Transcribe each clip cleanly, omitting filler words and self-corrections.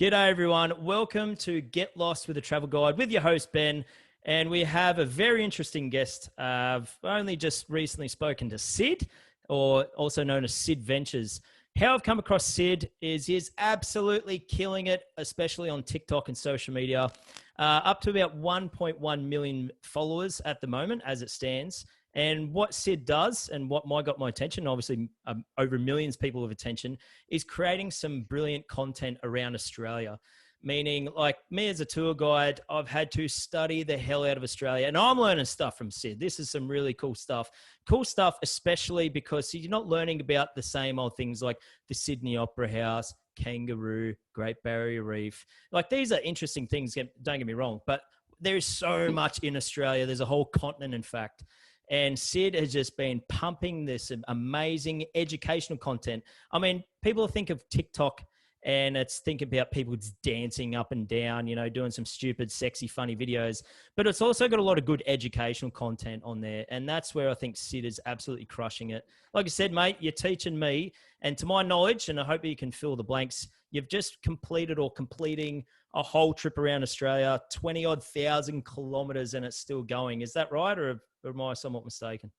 G'day everyone. Welcome to Get Lost with a Travel Guide with your host Ben. And we have a very interesting guest. I've only just recently spoken to Sid, or also known as Sids.Ventures. How I've come across Sid is he's absolutely killing it, especially on TikTok and social media. Up to about 1.1 million followers at the moment as it stands. And what Sid does, and what got my attention, obviously over millions of people of attention, is creating some brilliant content around Australia. Meaning, like me as a tour guide, I've had to study the hell out of Australia, and I'm learning stuff from Sid. This is some really cool stuff. Cool stuff, especially because you're not learning about the same old things like the Sydney Opera House, kangaroo, Great Barrier Reef. Like, these are interesting things, don't get me wrong, but there is so much in Australia. There's a whole continent, in fact. And Sid has just been pumping this amazing educational content. I mean, people think of TikTok and it's thinking about people just dancing up and down, you know, doing some stupid, sexy, funny videos. But it's also got a lot of good educational content on there. And that's where I think Sid is absolutely crushing it. Like I said, mate, you're teaching me. And to my knowledge, and I hope you can fill the blanks, you've just completed or completing a whole trip around Australia, 20-odd thousand kilometers, and it's still going. Is that right? Or am I somewhat mistaken?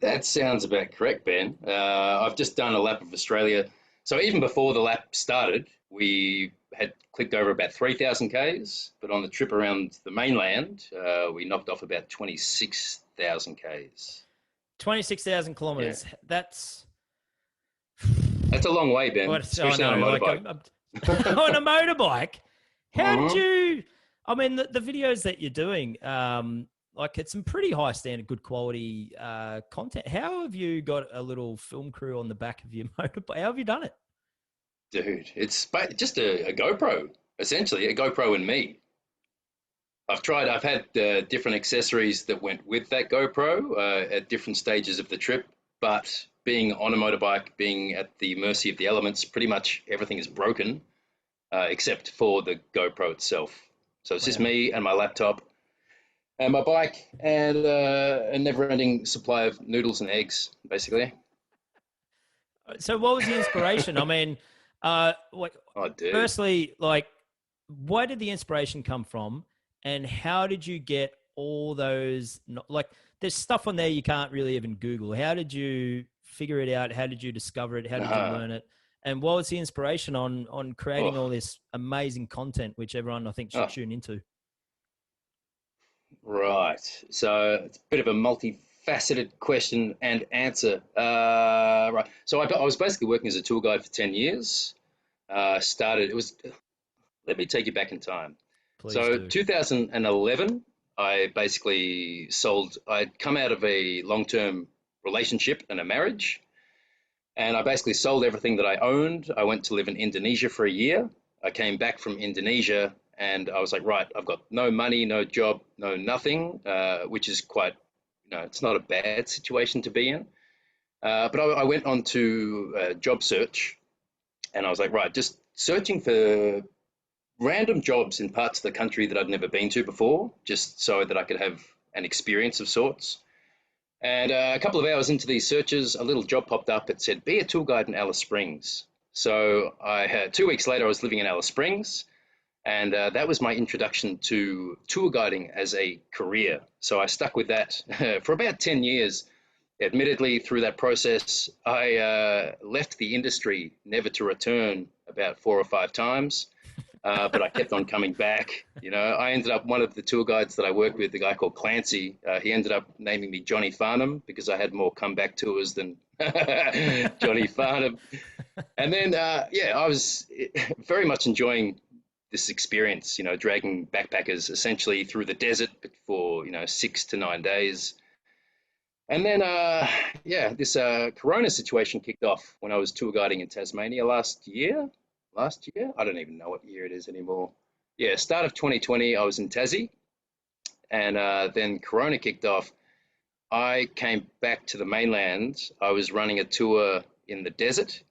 That sounds about correct, Ben. I've just done a lap of Australia. So even before the lap started, we had clicked over about 3,000 Ks, but on the trip around the mainland, we knocked off about 26,000 Ks. 26,000 Yeah, kilometers. that's a long way, Ben, I especially on a know, like motorbike. on a motorbike. How did Hmm. you, I mean, the videos that you're doing, like it's some pretty high standard, good quality content. How have you got a little film crew on the back of your motorbike? How have you done it? Dude, it's just a GoPro, essentially, a GoPro and me. I've had different accessories that went with that GoPro at different stages of the trip, but being on a motorbike, being at the mercy of the elements, pretty much everything is broken except for the GoPro itself. So it's just Wow. me and my laptop and my bike and a never-ending supply of noodles and eggs, basically. So what was the inspiration? I mean, like, Oh, dude. firstly, like, where did the inspiration come from, and how did you get all those? Like, there's stuff on there you can't really even Google. How did you figure it out? How did you discover it? How did you Uh, learn it? And what was the inspiration on creating all oh, this amazing content, which everyone I think should oh, tune into? right. So it's a bit of a multifaceted question and answer. Right. So I was basically working as a tour guide for 10 years. It was, let me take you back in time. Please So do. 2011, I'd come out of a long-term relationship and a marriage, and I basically sold everything that I owned. I went to live in Indonesia for a year. I came back from Indonesia and I was like, right, I've got no money, no job, no nothing, which is quite, it's not a bad situation to be in. But I went on to job search and I was like, right, just searching for random jobs in parts of the country that I'd never been to before, just so that I could have an experience of sorts. And a couple of hours into these searches, a little job popped up. It said, be a tour guide in Alice Springs. So I had 2 weeks later, I was living in Alice Springs. And that was my introduction to tour guiding as a career. So I stuck with that for about 10 years. Admittedly, through that process, I left the industry never to return about 4 or 5 times. But I kept on coming back. I ended up one of the tour guides that I worked with, the guy called Clancy. He ended up naming me Johnny Farnham because I had more comeback tours than Johnny Farnham. And then, yeah, I was very much enjoying this experience. Dragging backpackers essentially through the desert for 6 to 9 days. And then, yeah, this Corona situation kicked off when I was tour guiding in Tasmania last year. Last year? I don't even know what year it is anymore. Yeah, start of 2020, I was in Tassie, and then Corona kicked off. I came back to the mainland. I was running a tour in the desert,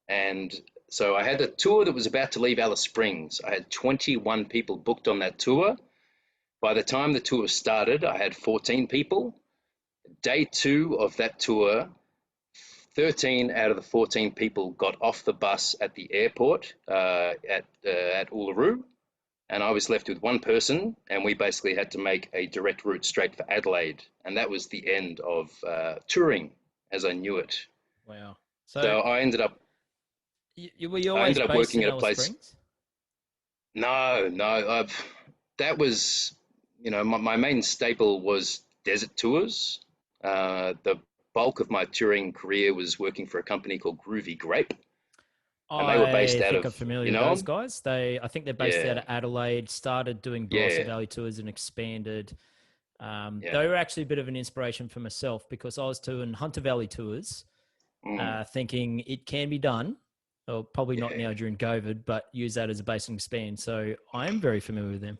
and so I had a tour that was about to leave Alice Springs. I had 21 people booked on that tour. By the time the tour started, I had 14 people. Day two of that tour, 13 out of the 14 people got off the bus at the airport at Uluru, and I was left with one person, and we basically had to make a direct route straight for Adelaide, and that was the end of touring as I knew it. Wow. So So were you I always ended up based working in at a Alice place. Springs? No, that was, my main staple was desert tours. The bulk of my touring career was working for a company called Groovy Grape, and they were based I out think I'm of, familiar you with know those 'em? guys. I think they're based out Yeah, of Adelaide, started doing Barossa yeah, Valley tours and expanded. yeah. They were actually a bit of an inspiration for myself because I was doing Hunter Valley tours, Mm, thinking it can be done. Well, probably not now yeah, during COVID, but use that as a base and expand. So I am very familiar with them.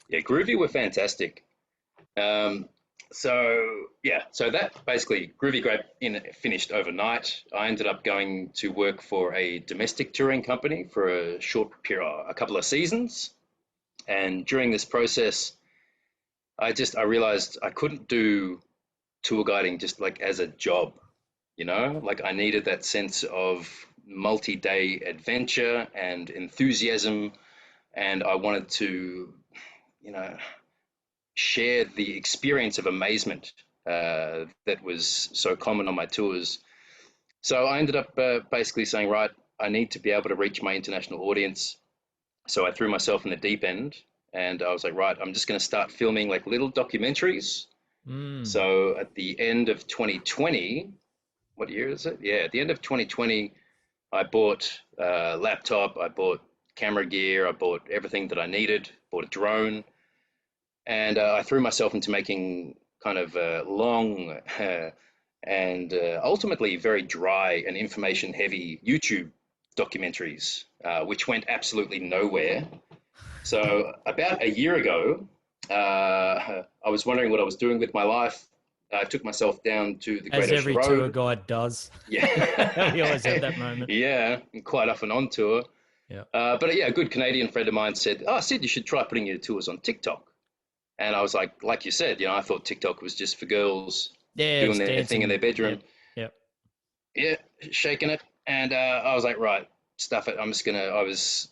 yeah. Groovy were fantastic. Um, so that basically Groovy Grape finished overnight. I ended up going to work for a domestic touring company for a short period, a couple of seasons. And during this process, I realized I couldn't do tour guiding just like as a job, like I needed that sense of multi-day adventure and enthusiasm, and I wanted to, you know, share the experience of amazement that was so common on my tours. So I ended up basically saying, right, I need to be able to reach my international audience. So I threw myself in the deep end, and I was like, right, I'm just going to start filming like little documentaries. Mm. So at the end of 2020, what year is it? Yeah, at the end of 2020, I bought a laptop, I bought camera gear, I bought everything that I needed, bought a drone, and I threw myself into making kind of long and ultimately very dry and information heavy YouTube documentaries, which went absolutely nowhere. So about a year ago, I was wondering what I was doing with my life. I took myself down to the As Great Ocean every tour Road. guide does. We always have Yeah, that moment. yeah, quite often on tour. Yeah. But yeah, a good Canadian friend of mine said, "Oh, Sid, you should try putting your tours on TikTok." And I was like you said, I thought TikTok was just for girls Yeah, doing just their thing in their dancing. bedroom. Yep. Yep. Yeah, shaking it. And I was like, right, stuff it. I'm just gonna. I was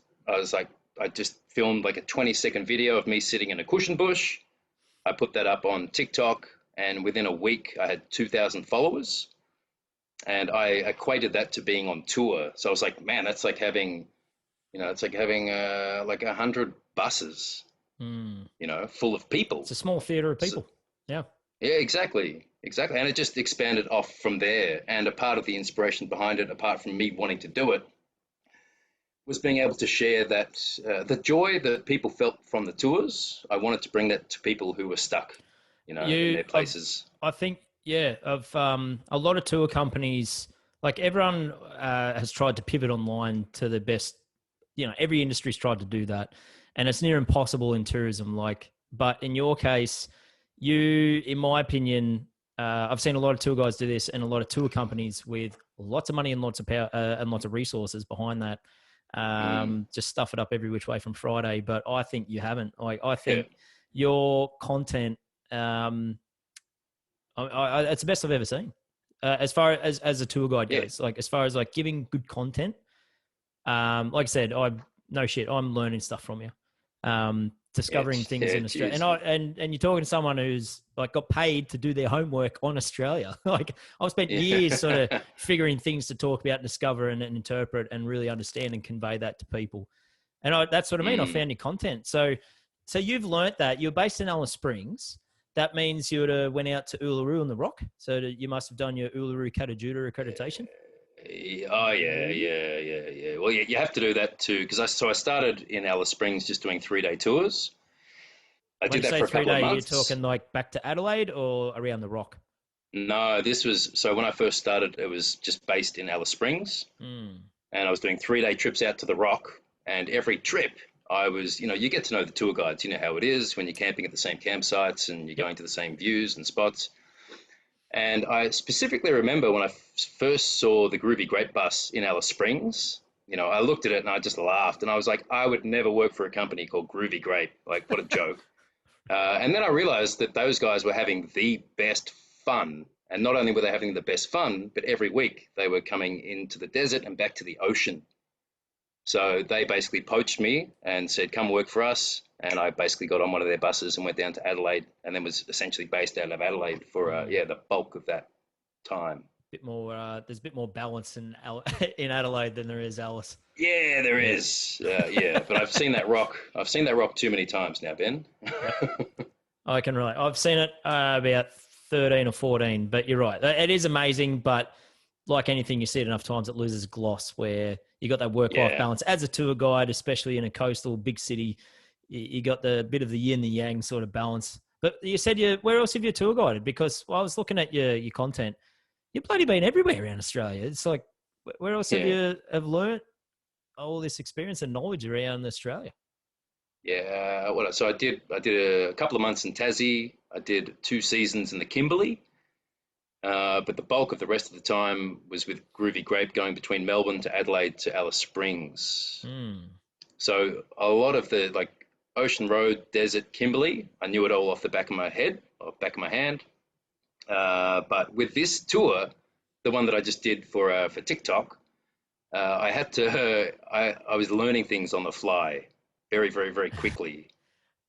like, I just filmed like a 20-second video of me sitting in a cushion bush. I put that up on TikTok, and within a week, I had 2,000 followers. And I equated that to being on tour. So I was like, man, that's like having, it's like having like 100 buses, Mm. full of It's people. a small theater of So, people. Yeah. yeah, exactly, exactly. And it just expanded off from there. And a part of the inspiration behind it, apart from me wanting to do it, was being able to share that the joy that people felt from the tours. I wanted to bring that to people who were stuck, in You, their places. I think, yeah, of a lot of tour companies, like everyone has tried to pivot online to the best. Every industry's tried to do that, and it's near impossible in tourism. But in your case, in my opinion, I've seen a lot of tour guides do this, and a lot of tour companies with lots of money and lots of power and lots of resources behind that. Mm, Just stuff it up every which way from Friday. But I think you haven't. I yeah, think your content, um, it's the best I've ever seen. As far as a tour guide yeah, goes, like as far as like giving good content, like I said, no shit, I'm learning stuff from you. yeah, Discovering things yeah. in Australia, Cheers. and you're talking to someone who's like got paid to do their homework on Australia. Like I've spent years sort of Yeah. figuring things to talk about, discover, and interpret, and really understand and convey that to people. And that's what I mean. I Mm. found your content. So you've learnt that you're based in Alice Springs. That means you would have went out to Uluru on the Rock. So you must have done your Uluru Katajuda accreditation. Oh yeah. Well, yeah, you have to do that too because I started in Alice Springs just doing 3-day tours. I When did you that say for a three couple of day, you're months. talking like back to Adelaide or around the Rock? No, this was so when I first started, it was just based in Alice Springs, Mm. and I was doing 3-day trips out to the Rock. And every trip, I was, you get to know the tour guides. You know how it is when you're camping at the same campsites and you're Yep. going to the same views and spots. And I specifically remember when I first saw the Groovy Grape bus in Alice Springs. I looked at it and I just laughed, and I was like, I would never work for a company called Groovy Grape. Like, what a joke. And then I realized that those guys were having the best fun And not only were they having the best fun, but every week they were coming into the desert and back to the ocean. So they basically poached me and said, come work for us. And I basically got on one of their buses and went down to Adelaide, and then was essentially based out of Adelaide for, the bulk of that time. Bit more, there's a bit more balance in in Adelaide than there is Alice. Yeah, there Yeah. is. Yeah, but I've seen that rock. I've seen that rock too many times now, Ben. Yep. I can relate. I've seen it about 13 or 14, but you're right. It is amazing, but like anything, you see it enough times, it loses gloss where you got that work-life Yeah, balance. As a tour guide, especially in a coastal big city, you got the bit of the yin, the yang sort of balance. But you said where else have you tour guided? Because I was looking at your content. You've bloody been everywhere around Australia. It's like, where else have yeah, you have learnt all this experience and knowledge around Australia? yeah. So I did a couple of months in Tassie. I did 2 seasons in the Kimberley. But the bulk of the rest of the time was with Groovy Grape going between Melbourne to Adelaide to Alice Springs. Hmm. So a lot of the like Ocean Road, Desert, Kimberley, I knew it all off the back of my head, off the back of my hand. But with this tour, the one that I just did for TikTok, I had to I was learning things on the fly very, very, very quickly.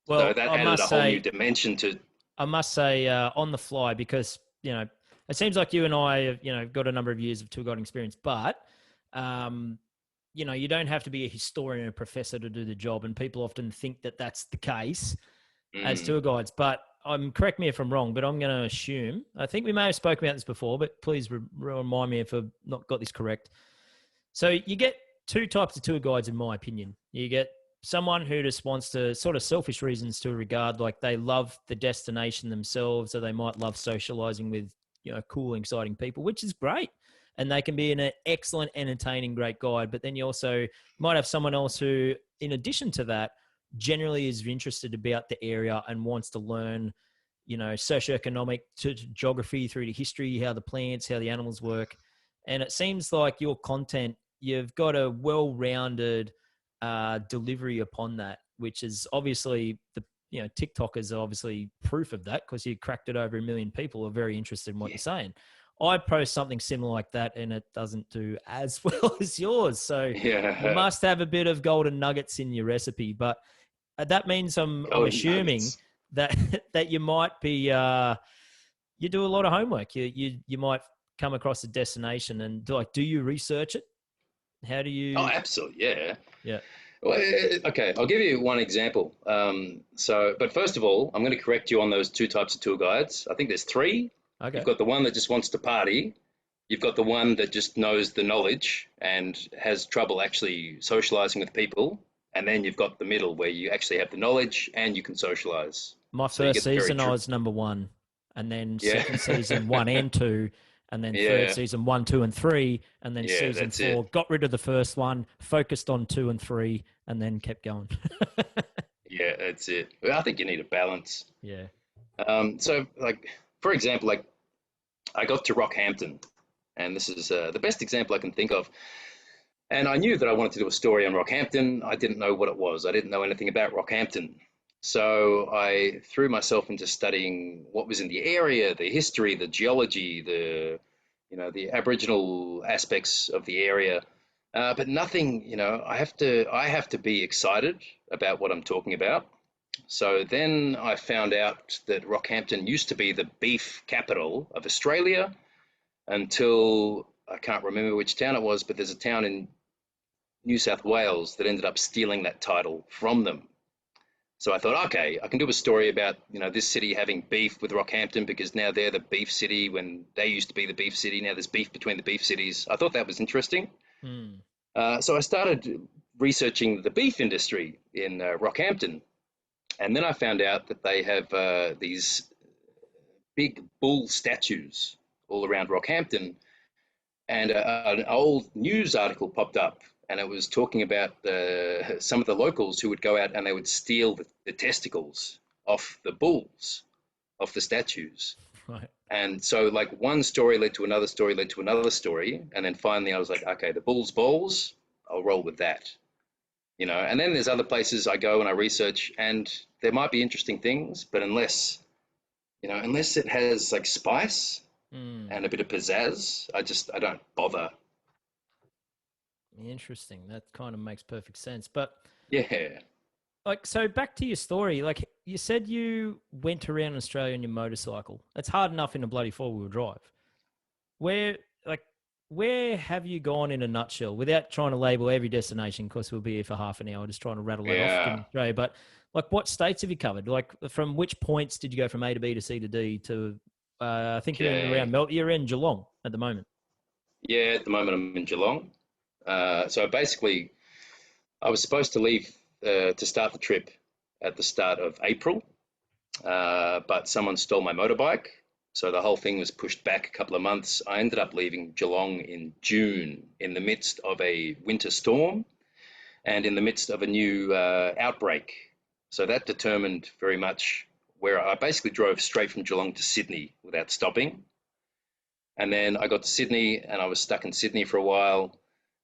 So Well, that added a whole new dimension to. I must say, on the fly, because it seems like you and I have got a number of years of tour guiding experience, but um, you don't have to be a historian or a professor to do the job, and people often think that that's the case as Mm, tour guides. But correct me if I'm wrong, but I'm going to assume. I think we may have spoken about this before, but please remind me if I've not got this correct. So you get two types of tour guides, in my opinion. You get someone who just wants to, sort of selfish reasons to regard, like they love the destination themselves, or they might love socializing with cool, exciting people, which is great. And they can be an excellent, entertaining, great guide. But then you also might have someone else who, in addition to that, generally is interested about the area and wants to learn, socioeconomic to geography through to history, how the plants, how the animals work. And it seems like your content, you've got a well-rounded delivery upon that, which is obviously TikTok is obviously proof of that, because you cracked it over 1 million people are very interested in what yeah, you're saying. I post something similar like that and it doesn't do as well as yours. So you yeah. must have a bit of golden nuggets in your recipe. But that means I'm Golden assuming nuggets. that that you might be you do a lot of homework. You might come across a destination and do you research it? How do Oh, you? absolutely. Yeah. Yeah. Well, okay, I'll give you one example. But first of all, I'm going to correct you on those two types of tour guides. I think there's three. You've Okay. got the one that just wants to party. You've got the one that just knows the knowledge and has trouble actually socializing with people. And then you've got the middle where you actually have the knowledge and you can socialize. My So you first get the very season, I true. was number one, and then Yeah. second season, one and two, and then third Yeah. season, one, two, and three, and then Yeah. season That's it. four, got rid of the first one, focused on two and three, and then kept going. Yeah. That's it. Well, I think you need a balance. Yeah. Like, for example, like I got to Rockhampton, and this is the best example I can think of. And I knew that I wanted to do a story on Rockhampton. I didn't know what it was. I didn't know anything about Rockhampton. So I threw myself into studying what was in the area, the history, the geology, the Aboriginal aspects of the area. But nothing, I have to be excited about what I'm talking about. So then I found out that Rockhampton used to be the beef capital of Australia until I can't remember which town it was, but there's a town in New South Wales that ended up stealing that title from them. So I thought, okay, I can do a story about this city having beef with Rockhampton because now they're the beef city when they used to be the beef city. Now there's beef between the beef cities. I thought that was interesting. Hmm. So I started researching the beef industry in Rockhampton, and then I found out that they have these big bull statues all around Rockhampton. And an old news article popped up, and it was talking about some of the locals who would go out and they would steal the testicles off the bulls, off the statues. Right. And so, like, one story led to another story, led to another story. And then finally, I was like, okay, the bull's balls, I'll roll with that. And then there's other places I go and I research, and there might be interesting things, but unless it has like spice, Mm. and a bit of pizzazz. I don't bother. Interesting. That kind of makes perfect sense. But Yeah. like, so back to your story. Like you said, you went around Australia on your motorcycle. It's hard enough in a bloody four-wheel drive. Where, like, where have you gone in a nutshell without trying to label every destination? Because we'll be here for half an hour just trying to rattle that off in Yeah. Australia. But like, what states have you covered? Like, from which points did you go from A to B to C to D to? I think you're in around Okay. You're in Geelong at the moment. Yeah, at the moment I'm in Geelong. So basically, I was supposed to leave to start the trip at the start of April, but someone stole my motorbike. So the whole thing was pushed back a couple of months. I ended up leaving Geelong in June in the midst of a winter storm and in the midst of a new outbreak. So that determined very much where I basically drove straight from Geelong to Sydney without stopping. And then I got to Sydney and I was stuck in Sydney for a while.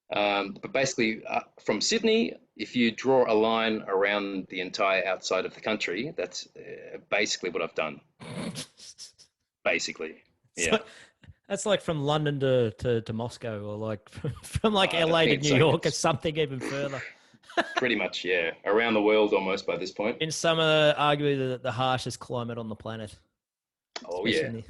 But basically, from Sydney, if you draw a line around the entire outside of the country, that's basically what I've done. Basically, So yeah. that's like from London to Moscow, or like from like I LA to think New it's like York, or it's something even further. pretty much, yeah, around the world almost by this point. In summer, arguably the harshest climate on the planet, Oh especially yeah, in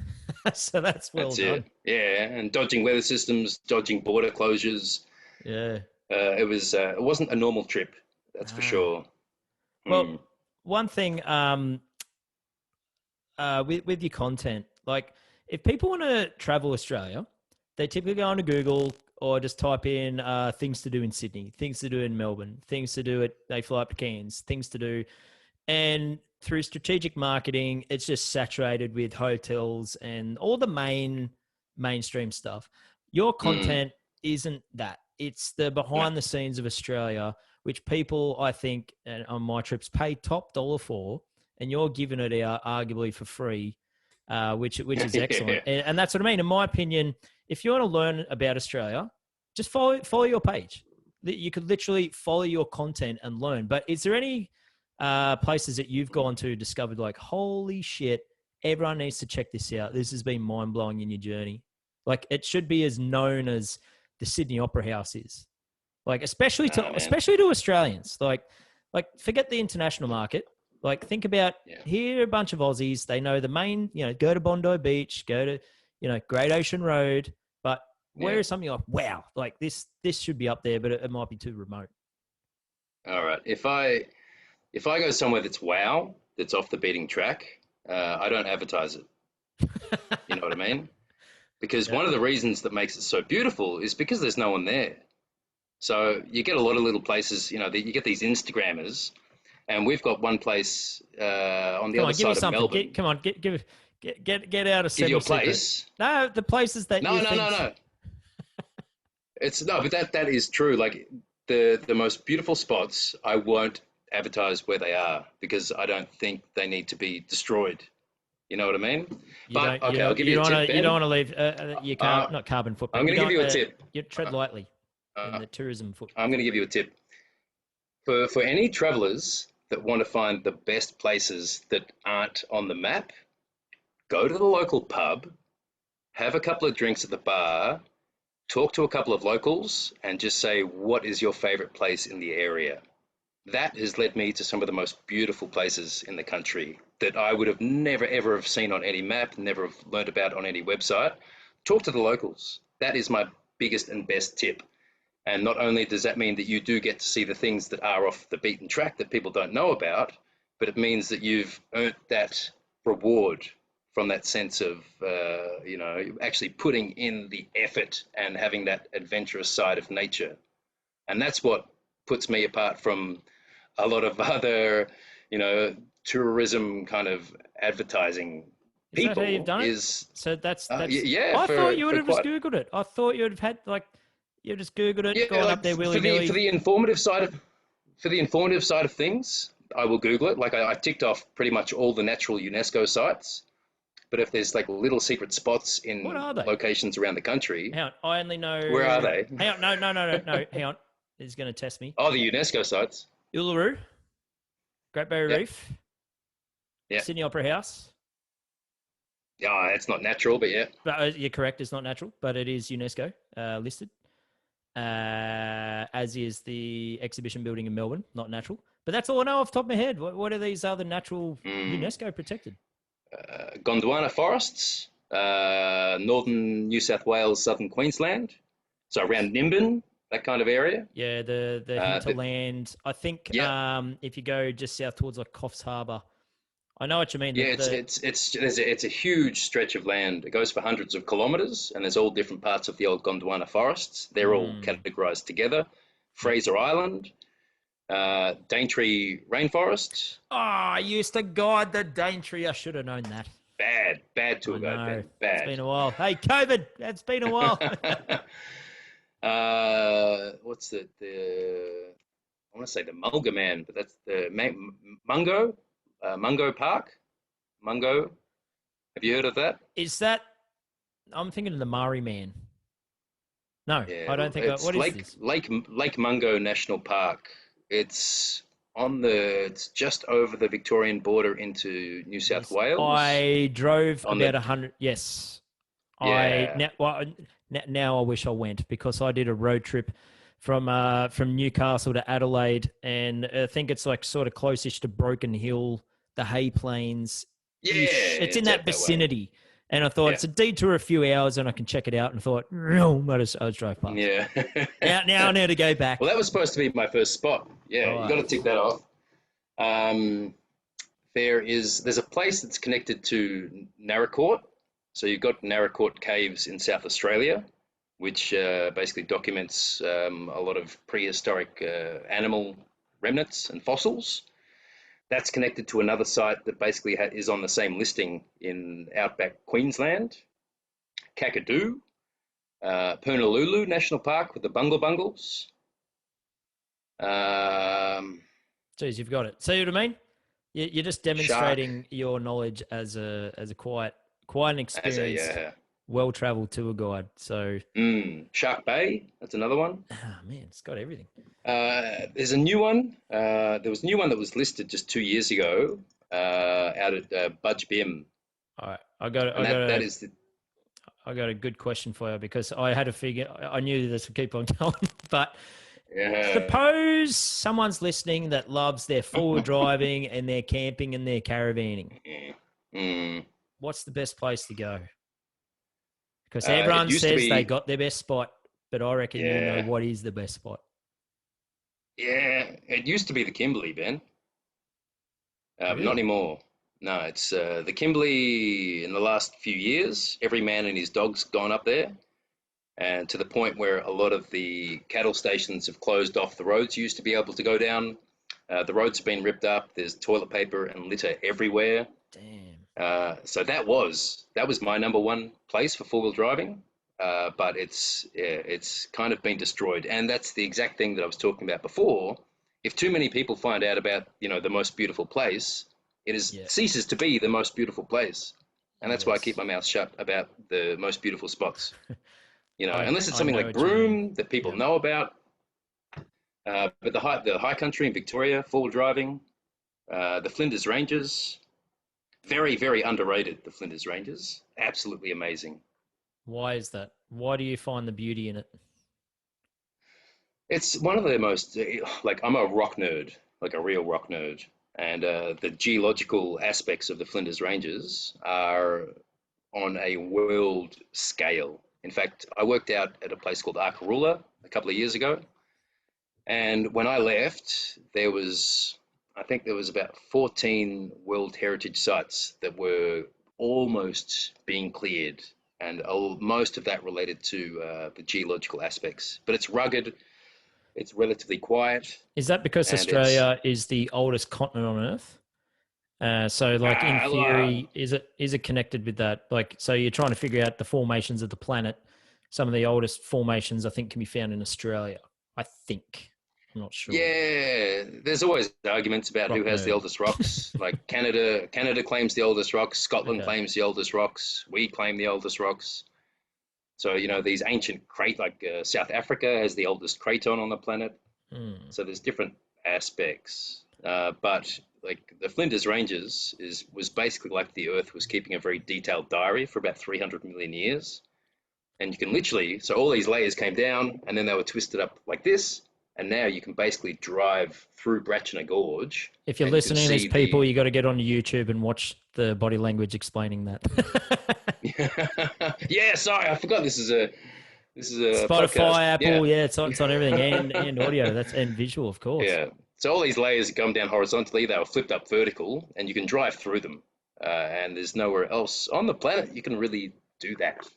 the. So that's well that's done. it. Yeah, and dodging weather systems, dodging border closures. Yeah. It wasn't a normal trip, that's for Ah. sure. Well, Hmm. one thing with your content, like if people want to travel Australia, they typically go onto Google or just type in things to do in Sydney, things to do in Melbourne, things to do they fly up to Cairns, things to do. And through strategic marketing, it's just saturated with hotels and all the mainstream stuff. Your Hmm. content isn't that. It's the No. behind the scenes of Australia, which people, I think, on my trips pay top dollar for, and you're giving it out arguably for free, which is excellent. Yeah. And that's what I mean. In my opinion, if you want to learn about Australia, just follow your page. You could literally follow your content and learn. But is there any places that you've gone to discovered like, holy shit, everyone needs to check this out? This has been mind blowing in your journey. Like it should be as known as the Sydney Opera House is. Like Nah, man. especially to Australians. Like forget the international market. Like think about Yeah. here are a bunch of Aussies. They know the main, go to Bondi Beach, go to, Great Ocean Road. But where Yeah. is something like, wow, like this should be up there, but it might be too remote. All right. If I go somewhere that's wow, that's off the beating track, I don't advertise it. You know what I mean? Because Yeah. one of the reasons that makes it so beautiful is because there's no one there. So you get a lot of little places, you get these Instagrammers, and we've got one place on the Come other on, give me side of something. Melbourne. Come on, get out a Give you semi a secret. place. No, the places that No, you no, no, think. no. It's no, but that is true. Like the most beautiful spots, I won't advertise where they are because I don't think they need to be destroyed. You know what I mean? You But don't, you okay, I'll don't, give you a tip, you don't Ben. want to leave your Uh, not carbon I'm footprint. going to give you a tip. You tread Uh, lightly in uh, the tourism I'm going to give footprint. you a tip for any travelers that want to find the best places that aren't on the map. Go to the local pub, have a couple of drinks at the bar, talk to a couple of locals, and just say what is your favorite place in the area. That has led me to some of the most beautiful places in the country that I would have never ever have seen on any map, never have learned about on any website. Talk to the locals. That is my biggest and best tip. And not only does that mean that you do get to see the things that are off the beaten track that people don't know about, but it means that you've earned that reward from that sense of, actually putting in the effort and having that adventurous side of nature. And that's what puts me apart from a lot of other, you know, tourism kind of advertising Is that how you've people done it? is, So that's. yeah, I thought for you would for have just quite, googled it. I thought you would have had like you just googled it, yeah, gone up like there willy for nilly. the informative side of things, I will Google it. Like I ticked off pretty much all the natural UNESCO sites. But if there's like little secret spots What in are they? locations around the country, Hang on, I only where are know. they? Hang on, no. Hang on, it's going to test me. Oh, the UNESCO sites. Uluru, Great Barrier Yeah, Reef, yeah. Sydney Opera House, Yeah, it's not natural, but yeah. But you're correct, it's not natural, but it is UNESCO listed. As is the exhibition building in Melbourne, not natural. But that's all I know off the top of my head. What are these other natural Mm. UNESCO protected? Gondwana forests, northern New South Wales, southern Queensland. So around Nimbin, that kind of area. Yeah, the hinterland. I think Yeah, if you go just south towards like Coffs Harbour, I know what you mean. yeah, The it's a huge stretch of land. It goes for hundreds of kilometres, and there's all different parts of the old Gondwana forests. They're all categorised together. Yep. Fraser Island, Daintree rainforest. Oh, I used to guide the Daintree. I should have known that. Bad I tour guide, know. Ben. It's Bad. been a while. Hey, COVID. It's been a while. What's I want to say the Mulga Man, but that's the Mungo, Mungo Park, Mungo. Have you heard of that? Is that? I'm thinking of the Maori Man. No, Yeah, I don't think. it's What is this? Lake Mungo National Park. It's it's just over the Victorian border into New South Yes, Wales. I drove On about the 100. Yes, I Yeah, now, well, now I wish I went because I did a road trip from Newcastle to Adelaide, and I think it's like sort of close-ish to Broken Hill, the Hay Plains yeah, ish. It's in it's that out that way. vicinity, and I thought Yeah, it's a detour a few hours, and I can check it out. And I thought, no, I just drove past. yeah. Now I need to go Well, back. that was supposed to be my first spot. Yeah, you got to tick Right. that off. Um, there's a place that's connected to Narracourt. So you've got Narracourt Caves in South Australia, which basically documents a lot of prehistoric animal remnants and fossils. That's connected to another site that basically is on the same listing in outback Queensland, Kakadu, Purnululu National Park with the Bungle Bungles. Um, Jeez, you've got it. See what I mean? You're just Shark demonstrating your knowledge as a quite an as a experienced, well traveled tour guide. So, Shark Bay. That's another one. man, it's got everything. There's a new one. There was a new one that was listed just 2 years ago out at Budge Bim, All right, and that is the I got a good question for you because I had to figure. I knew this would keep on going, but yeah. suppose someone's listening that loves their forward driving and their camping and their caravanning. Mm. What's the best place to go? Because It everyone used to says they be, got their best spot, but I reckon you know yeah, what is the best spot. yeah. It used to be the Kimberley, Ben, but not Really? anymore. No, it's the Kimberley in the last few years. Every man and his dog's gone up there, and to the point where a lot of the cattle stations have closed off the roads you used to be able to go down. The roads have been ripped up. There's toilet paper and litter everywhere. Damn. So that was my number one place for four wheel driving, but it's kind of been destroyed, and that's the exact thing that I was talking about before. If too many people find out about the most beautiful place, it is Yeah. ceases to be the most beautiful place, and that's why I keep Yes. my mouth shut about the most beautiful spots. Unless it's I something know like what you mean. Broome that people Yeah. know about, but the high country in Victoria, four wheel driving, the Flinders Ranges. Very, very underrated, the Flinders Ranges. Absolutely amazing. Why is that? Why do you find the beauty in it? It's one of the most, like, I'm a rock nerd, like a real rock nerd. And the geological aspects of the Flinders Ranges are on a world scale. In fact, I worked out at a place called Arkaroola a couple of years ago. And when I left, I think there was about 14 World Heritage sites that were almost being cleared, and most of that related to the geological aspects. But it's rugged, it's relatively quiet, Is that because and it's Australia is the oldest continent on Earth? So, like in uh, theory, is it connected with that? Like, so you're trying to figure out the formations of the planet. Some of the oldest formations, I think, can be found in Australia. I think. I'm not sure. yeah. There's always arguments about who Rock has the nerd. oldest rocks. Like Canada claims the oldest rocks. Scotland Okay. claims the oldest rocks. We claim the oldest rocks. So, these ancient like South Africa has the oldest craton on the planet. Hmm. So there's different aspects. But like the Flinders Ranges was basically like the Earth was keeping a very detailed diary for about 300 million years. And you can literally, so all these layers came down and then they were twisted up like this. And now you can basically drive through Bratchina Gorge. If you're and you can listening to these see people, you got to get on YouTube and watch the body language explaining that. Yeah, sorry, I forgot this is a podcast. Spotify, Yeah, Apple, yeah, it's on everything, and audio, and visual, of course. yeah. So all these layers come down horizontally, they were flipped up vertical, and you can drive through them. And there's nowhere else on the planet you can really do that.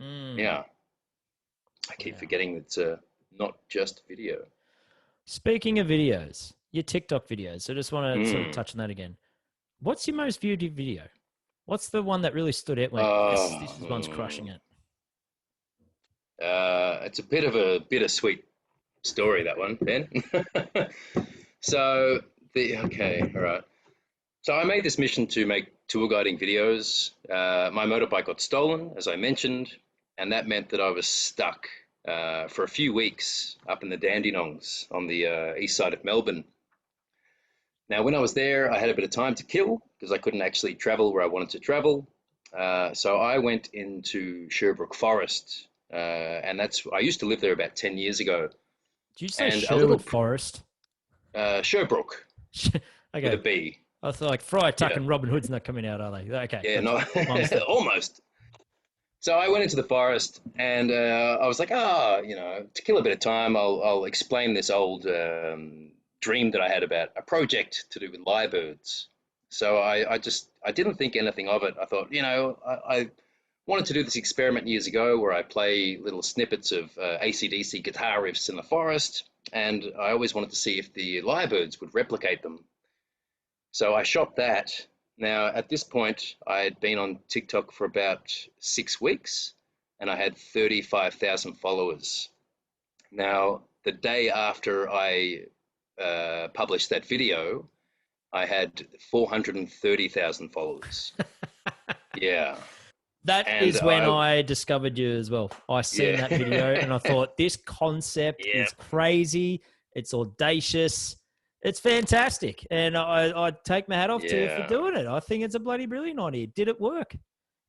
Yeah. I keep forgetting it's not just video. Speaking of videos, your TikTok videos. So I just want to sort of touch on that again. What's your most viewed video? What's the one that really stood out? Yes, this one's crushing it. It's a bit of a bittersweet story, that one, Ben. So okay, all right. So I made this mission to make tour guiding videos. My motorbike got stolen, as I mentioned, and that meant that I was stuck for a few weeks up in the Dandenongs on the east side of Melbourne. Now, when I was there, I had a bit of time to kill because I couldn't actually travel where I wanted to travel. So I went into Sherbrooke Forest, and I used to live there about 10 years ago. Did you say Sherwood Forest? Sherbrooke, Okay. with a B. I thought like Friar Tuck and Robin Hood's not coming out, are they? Okay. Yeah, no, almost. So I went into the forest and I was like, to kill a bit of time, I'll explain this old dream that I had about a project to do with lyrebirds. So I didn't think anything of it. I thought, I wanted to do this experiment years ago where I play little snippets of AC/DC guitar riffs in the forest, and I always wanted to see if the lyrebirds would replicate them. So I shot that. Now, at this point, I had been on TikTok for about 6 weeks, and I had 35,000 followers. Now, the day after I published that video, I had 430,000 followers. Yeah. That is when I discovered you as well. I seen that video and I thought, this concept is crazy. It's audacious. It's fantastic. And I take my hat off to you for doing it. I think it's a bloody brilliant idea. Did it work?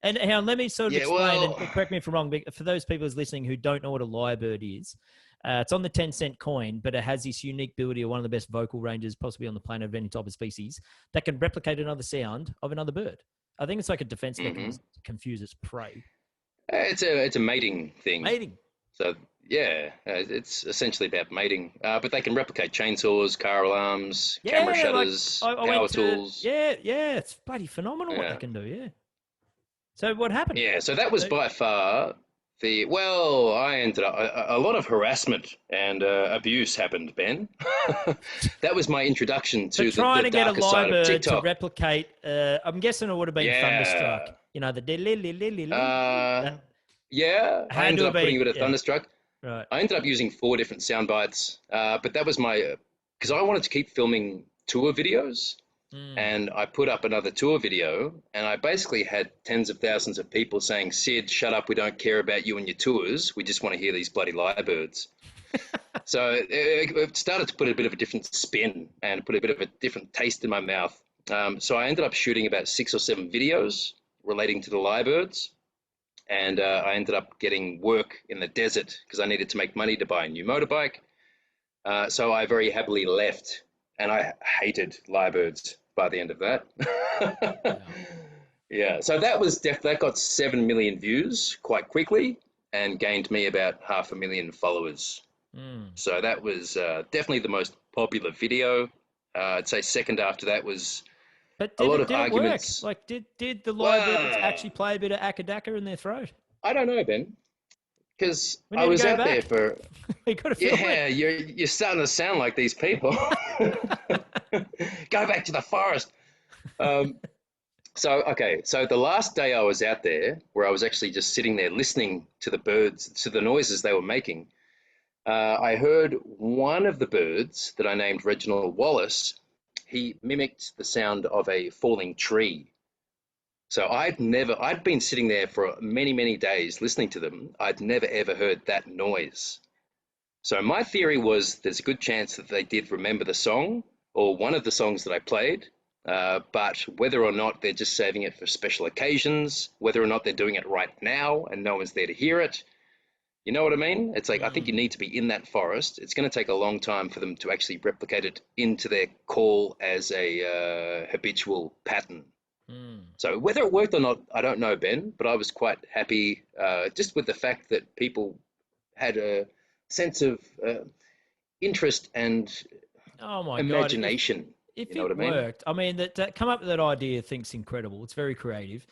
And hang on, let me sort of explain, and correct me if I'm wrong, but for those people who's listening who don't know what a lyrebird is, it's on the 10-cent coin, but it has this unique ability of one of the best vocal ranges possibly on the planet of any type of species that can replicate another sound of another bird. I think it's like a defense mechanism to confuse its prey. It's a mating thing. Mating. So, yeah, it's essentially about mating. But they can replicate chainsaws, car alarms, camera shutters, power tools. It's bloody phenomenal what they can do, So what happened? Yeah, so that was by far I ended up, a lot of harassment and abuse happened, Ben. That was my introduction to trying the to get a darker side of lyrebird to TikTok. replicate, I'm guessing it would have been Thunderstruck. You know, the I ended up putting a bit of Thunderstruck. Right. I ended up using 4 different sound bites, but that was because I wanted to keep filming tour videos. And I put up another tour video, and I basically had tens of thousands of people saying, "Sid, shut up, we don't care about you and your tours. We just want to hear these bloody lyrebirds." So it started to put a bit of a different spin and put a bit of a different taste in my mouth. So I ended up shooting about 6 or 7 videos relating to the lyrebirds, and I ended up getting work in the desert because I needed to make money to buy a new motorbike. So I very happily left, and I hated lyrebirds by the end of that. Yeah, so that got 7 million views quite quickly and gained me about 500,000 followers. So that was definitely the most popular video. I'd say second after that was a lot of arguments. Like, did the lyrebirds actually play a bit of akadaka in their throat? I don't know, Ben, because I was out there for. You got to film it. You're starting to sound like these people. Go back to the forest. So the last day I was out there, where I was actually just sitting there listening to the birds, to the noises they were making, I heard one of the birds that I named Reginald Wallace. He mimicked the sound of a falling tree. So I'd been sitting there for many, many days listening to them. I'd never, ever heard that noise. So my theory was there's a good chance that they did remember the song or one of the songs that I played, But whether or not they're just saving it for special occasions, whether or not they're doing it right now and no one's there to hear it, you know what I mean? It's like, I think you need to be in that forest. It's going to take a long time for them to actually replicate it into their call as a habitual pattern. So whether it worked or not, I don't know, Ben, but I was quite happy just with the fact that people had a sense of interest and Oh my imagination. God. If You know what I it mean? worked, I mean, that come up with that idea, I think's incredible. It's very creative.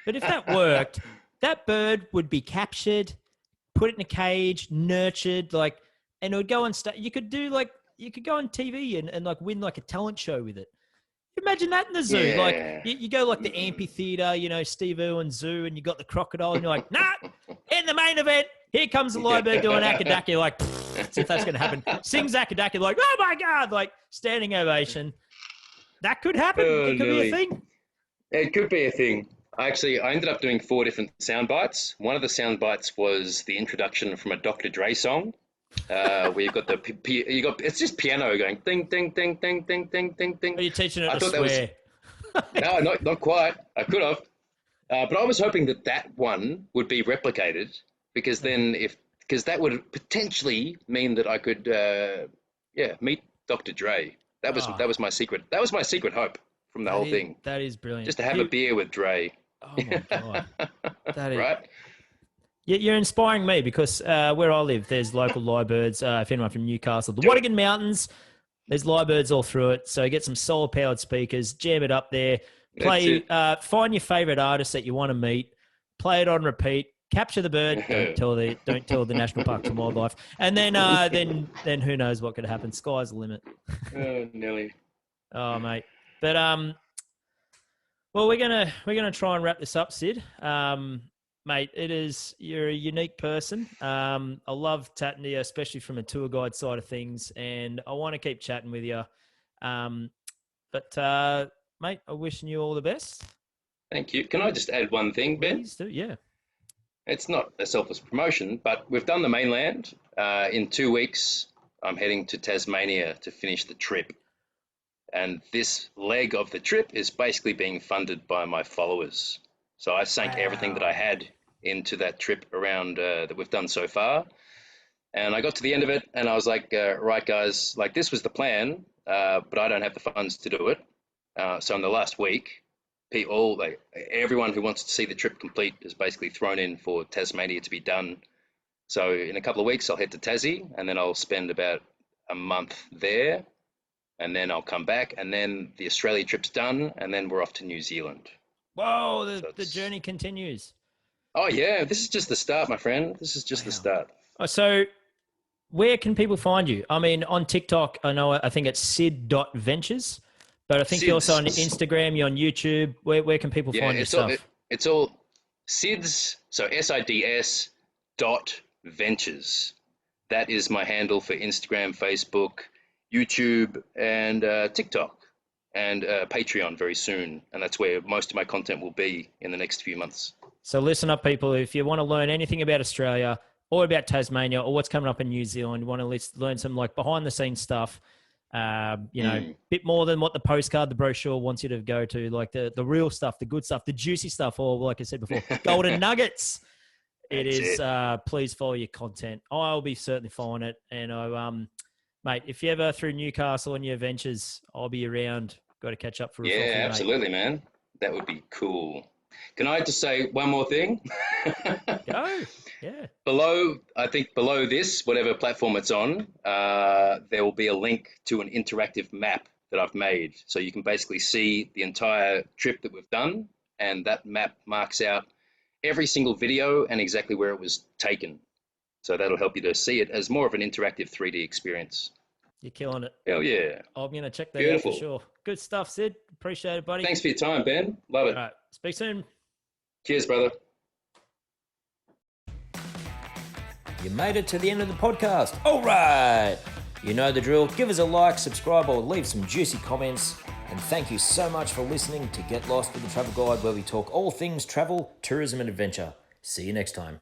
But if that worked, that bird would be captured, put it in a cage, nurtured, like, and it would go on. You could do like, you could go on TV and like win like a talent show with it. Imagine that in the zoo. Like Yeah. you go like the amphitheater, Steve Irwin Zoo, and you got the crocodile, and you're like, nah, in the main event, here comes the lyrebird doing akadaki. You're like, let's see if that's going to happen. Sings akadaki, like, oh my God, like standing ovation. That could happen. It could be a thing. It could be a thing. I ended up doing 4 different sound bites. One of the sound bites was the introduction from a Dr. Dre song. Where you've got it's just piano going ding ding ding ding ding ding ding ding. Are you teaching it to swear? No, not quite. I could have, but I was hoping that one would be replicated because because that would potentially mean that I could meet Dr. Dre. That was my secret. That was my secret hope from the whole thing. That is brilliant. Just to have a beer with Dre. Oh my God, that is right. You're inspiring me because where I live, there's local lyrebirds. If anyone from Newcastle, the Wattigan Mountains, there's lyrebirds all through it. So get some solar-powered speakers, jam it up there, play. Find your favourite artist that you want to meet, play it on repeat, capture the bird. Don't tell the National Parks and Wildlife, and then who knows what could happen? Sky's the limit. Oh, Nelly. Oh, mate. But well, we're gonna try and wrap this up, Sid. Mate, you're a unique person. I love chatting to you, especially from a tour guide side of things, and I want to keep chatting with you. But mate, I'm wishing you all the best. Thank you. Can I just add one thing, Ben? Please do, yeah. It's not a selfless promotion, but we've done the mainland. In 2 weeks, I'm heading to Tasmania to finish the trip. And this leg of the trip is basically being funded by my followers. So I sank everything that I had into that trip around that we've done so far. And I got to the end of it and I was like, right, guys, like this was the plan, but I don't have the funds to do it. So in the last week, everyone who wants to see the trip complete is basically thrown in for Tasmania to be done. So in a couple of weeks, I'll head to Tassie and then I'll spend about a month there. And then I'll come back and then the Australia trip's done and then we're off to New Zealand. Whoa, the journey continues. Oh, yeah. This is just the start, my friend. This is just the start. Oh, so where can people find you? I mean, on TikTok, I think it's Sids.Ventures, but I think you're also on Instagram, you're on YouTube. Where can people find your stuff? It's all Sids, so SIDS .ventures. That is my handle for Instagram, Facebook, YouTube, and TikTok. And Patreon very soon. And that's where most of my content will be in the next few months. So listen up, people. If you want to learn anything about Australia or about Tasmania or what's coming up in New Zealand, you want to learn some like behind the scenes stuff, bit more than what the postcard, the brochure wants you to go to, like the real stuff, the good stuff, the juicy stuff, or like I said before, golden nuggets. Please follow your content. I'll be certainly following it. And mate, if you ever through Newcastle on your ventures, I'll be around. Got to catch up for a coffee, mate. Absolutely, man. That would be cool. Can I just say one more thing? Go. Yeah. I think below this, whatever platform it's on, there will be a link to an interactive map that I've made. So you can basically see the entire trip that we've done. And that map marks out every single video and exactly where it was taken. So that'll help you to see it as more of an interactive 3D experience. You're killing it. Hell yeah. I'm going to check that out for sure. Good stuff, Sid. Appreciate it, buddy. Thanks for your time, Ben. Love it. All right. Speak soon. Cheers, brother. You made it to the end of the podcast. All right. You know the drill. Give us a like, subscribe, or leave some juicy comments. And thank you so much for listening to Get Lost with the Travel Guide, where we talk all things travel, tourism, and adventure. See you next time.